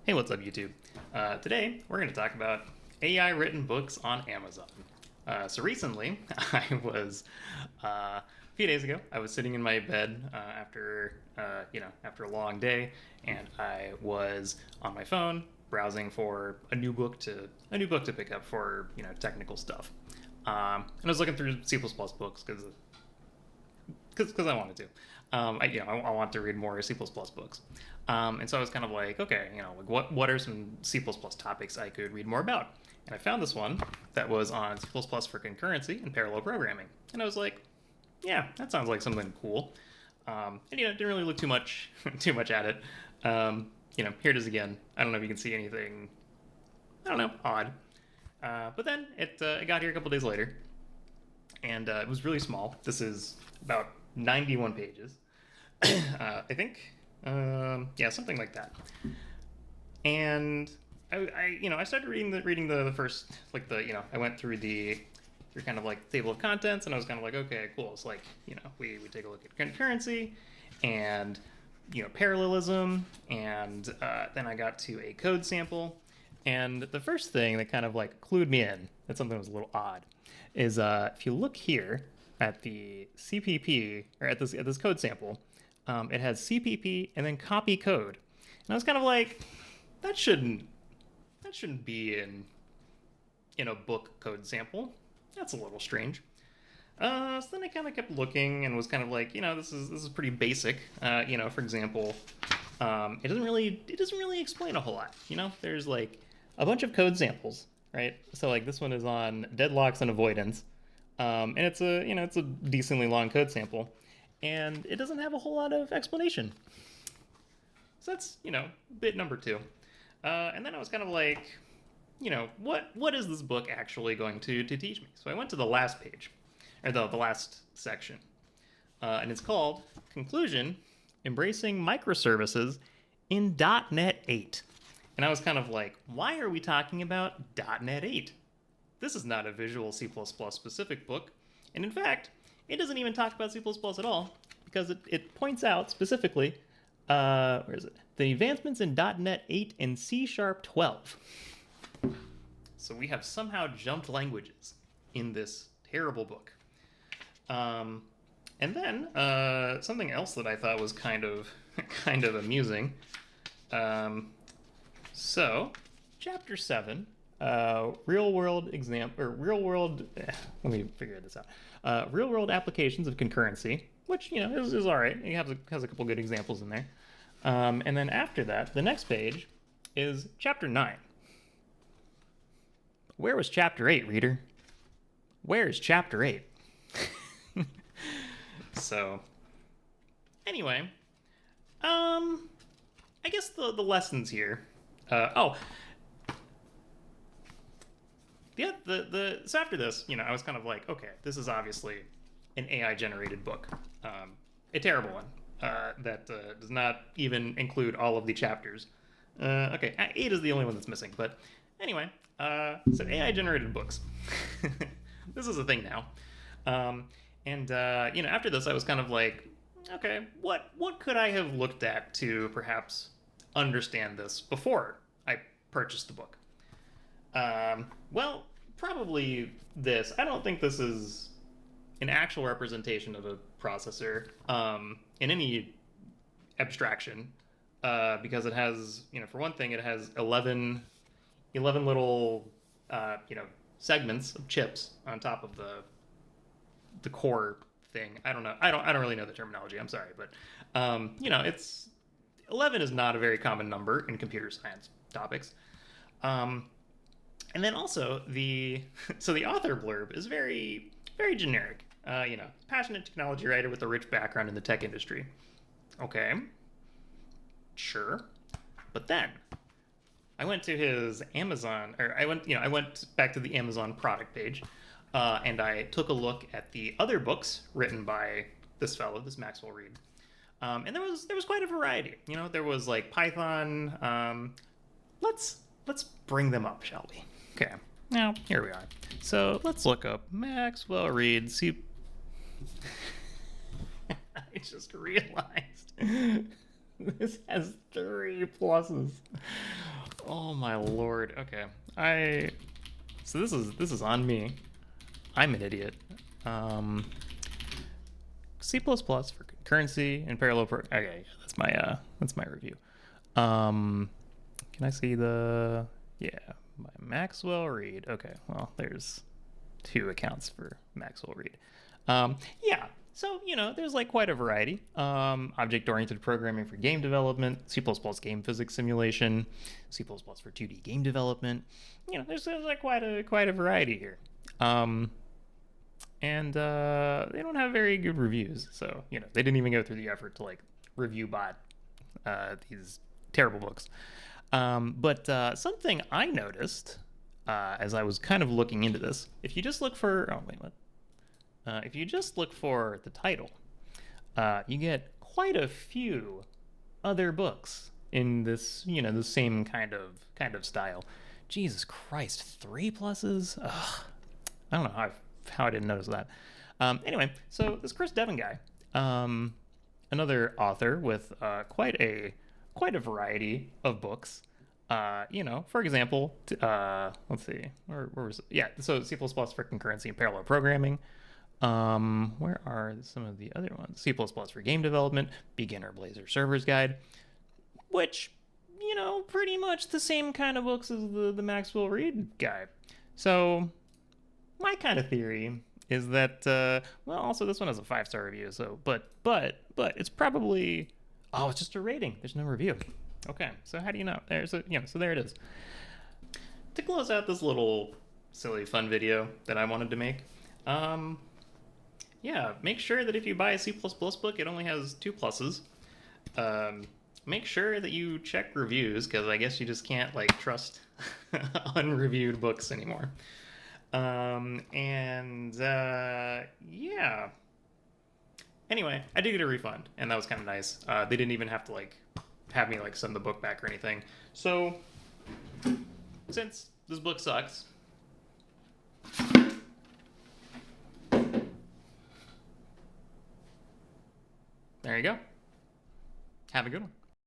Hey, what's up, YouTube? Today, we're going to talk about AI written books on Amazon. So recently, a few days ago, I was sitting in my bed after a long day, and I was on my phone browsing for a new book to pick up for technical stuff. And I was looking through C++ books because I wanted to. I want to read more C++ books. And so I was kind of like, okay, like what are some C++ topics I could read more about? And I found this one that was on C++ for concurrency and parallel programming. And I was like, yeah, that sounds like something cool. And didn't really look too much at it. Here it is again. I don't know if you can see anything. I don't know, odd. But then it got here a couple days later, and it was really small. This is about 91 pages, I think. Yeah, something like that. And I started reading the first, I went through kind of like table of contents, and I was kind of like, okay, cool. It's like we take a look at concurrency, and parallelism, and then I got to a code sample, and the first thing that kind of like clued me in that something was a little odd is if you look here at the CPP or at this code sample, it has CPP and then copy code, and I was kind of like, that shouldn't be in a book code sample. That's a little strange. So then I kind of kept looking and was kind of like, this is pretty basic. For example, it doesn't really explain a whole lot. There's like a bunch of code samples, right? So like this one is on deadlocks and avoidance, and it's a decently long code sample, and it doesn't have a whole lot of explanation. So that's bit number two. And then I was kind of like, what is this book actually going to teach me? So I went to the last page, or the last section, and it's called Conclusion: Embracing Microservices in .NET 8. And I was kind of like, why are we talking about .NET 8? This is not a Visual C++ specific book, and in fact, it doesn't even talk about C++ at all, because it points out specifically, where is it? The advancements in .NET 8 and C# 12. So we have somehow jumped languages in this terrible book. And then something else that I thought was kind of amusing. So, chapter 7, real world example, or real world. Let me figure this out. Real world applications of concurrency, which is all right. It has a couple good examples in there. And then after that, the next page is chapter 9. Where was chapter 8, reader? Where is chapter 8? So, anyway, I guess the lessons here. So after this, I was kind of like, okay, this is obviously an AI generated book, a terrible one that does not even include all of the chapters. Okay, 8 is the only one that's missing, but anyway, so AI generated books. This is a thing now. After this, I was kind of like, okay, what could I have looked at to perhaps understand this before I purchased the book? Well, probably this. I don't think this is an actual representation of a processor in any abstraction, because it has, for one thing, it has 11 little, segments of chips on top of the core thing. I don't know. I don't really know the terminology. I'm sorry, but it's 11 is not a very common number in computer science topics. And then also the author blurb is very very generic. Passionate technology writer with a rich background in the tech industry. Okay, sure, but then I went to his Amazon, or I went back to the Amazon product page, and I took a look at the other books written by this fellow, this Maxwell Reed, and there was quite a variety. There was like Python. Let's bring them up, shall we? Okay, now here we are. So let's look up Maxwell Reed. See, I just realized this has 3 pluses. Oh my lord. Okay. I so this is on me. I'm an idiot. Um C++ for concurrency and parallel okay, that's my review. Um can I see the yeah, my Maxwell Reed. Okay, well, there's two accounts for Maxwell Reed. Yeah, so there's like quite a variety. Object-oriented programming for game development, C++ game physics simulation, C++ for 2D game development. There's like quite a variety here. And they don't have very good reviews, so they didn't even go through the effort to like review bot these terrible books. But something I noticed as I was kind of looking into this, if you just look for what? If you just look for the title, you get quite a few other books in this, the same kind of style. Jesus Christ, three pluses? Ugh. I don't know how I didn't notice that. Anyway, so this Chris Devon guy, another author with quite a variety of books. For example, let's see, where was it? Yeah, so C++ for concurrency and parallel programming. Where are some of the other ones? C++ for game development, beginner Blazor servers guide, which, pretty much the same kind of books as the Maxwell Reed guy. So my kind of theory is that well, also this one has a 5-star review, so but it's probably it's just a rating. There's no review. Okay, so how do you know? So there it is. To close out this little silly fun video that I wanted to make, yeah, make sure that if you buy a C++ book, it only has 2 pluses. Make sure that you check reviews, because I guess you just can't like trust unreviewed books anymore. Yeah. Anyway, I did get a refund, and that was kind of nice. They didn't even have to like have me like send the book back or anything. So, since this book sucks, there you go. Have a good one.